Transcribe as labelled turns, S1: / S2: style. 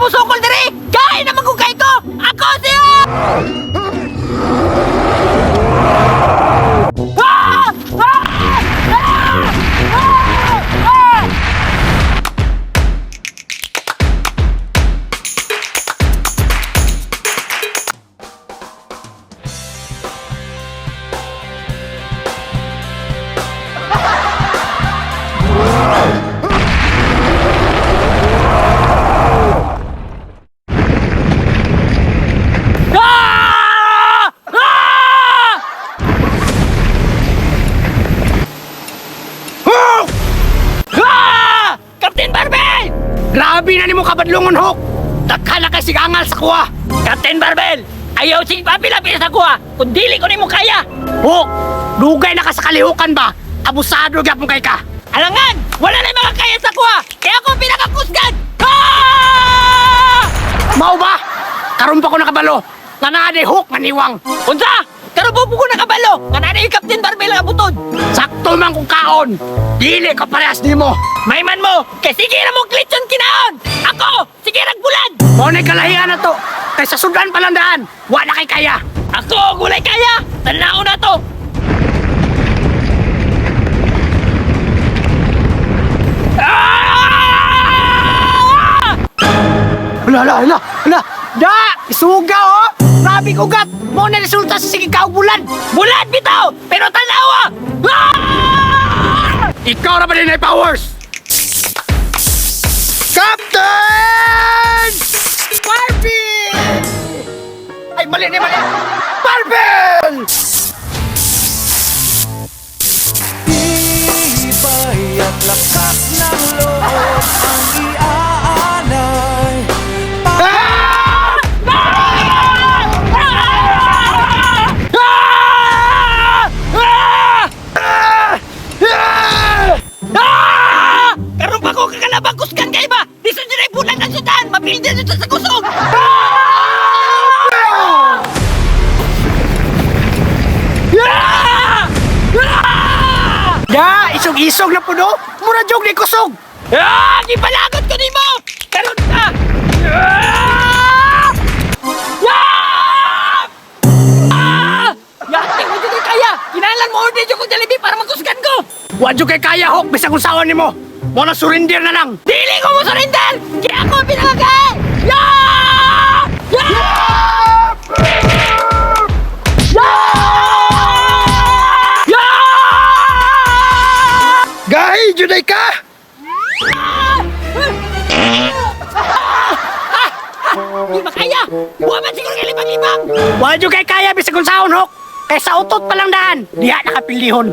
S1: mo sukol diri! Kain naman kung kay ko! Ako siya! Ah! Ah! Ah! Ah! Ah! Ah! Ah!
S2: Hulk!
S1: Ah! Captain Barbel!
S2: Grabe na ni mo kabadlungon, Hulk! Daghan na kay sigangal sa kuha!
S1: Captain Barbel! Ayaw sing papilapil sa kuha kung dili ko nimo kaya!
S2: Hulk! Dugay na ka sa kalihukan ba? Abusado gyapon kay ka!
S1: Alangan! Wala na yung mga kaya sa kuha! Kaya ako ang pinakakusgan! Ah!
S2: Mao ba? Karon pa ko nakabalo! Nga naa ni Hulk maniwang!
S1: Unsa? Karon po ko nakabalo! Nga na yung Captain Barbel nga butod!
S2: Sakto man kung kaon! Dili ka parehas nimo!
S1: May man mo! Kay sige na mo klitsyon kinaon! Ako! Sige ragbulan!
S2: Mao na'y kalahian na to! Kay sa sudan palandaan! Wa na kay kaya!
S1: Ako! Gulay kaya! Tanao na to! Ah!
S2: Hala! Da! Isuga oh! Grabe ugat! Mao na resulta sa sige kaog bulan!
S1: Bulan bitaw! Pero tanawa! Ah!
S2: Ikaw na ba din ay powers? Captain! Barbie! Ay, mali! Barbie!
S3: Tibay at lakas ng loob ang iaalay.
S2: Ah!
S1: Ah! Ah! Ah! Karon pa ko kakalabang kusgan kay ba? Di sa dinay bulan ng sudan, mapildi dito sa kusog. Ah! Ah!
S2: Da! Isog-isog na puno! Mura jog ni kusog!
S1: Ah! Gipalagot ko nimo. Karon ka. Ah! Ah! Ah! Yati mo dito kaya. Kinalan mo order jud ko Jollibee para magkusgan ko.
S2: Wa jud kay kaya, Hulk! Bisag kung sawan nimo! Mo na surrender na lang!
S1: Dili ko mo surrender! Kaya ako ang pinakagay! Yeah! Yeah! Yeah! Yeah!
S2: Gahi, juday ka!
S1: Di ba kaya? Buha man siguro kay libang-libang!
S2: Wa jud kay kaya bisag kung saon, Hulk! Kay sa utot pa lang daan! Diha nakapilihon!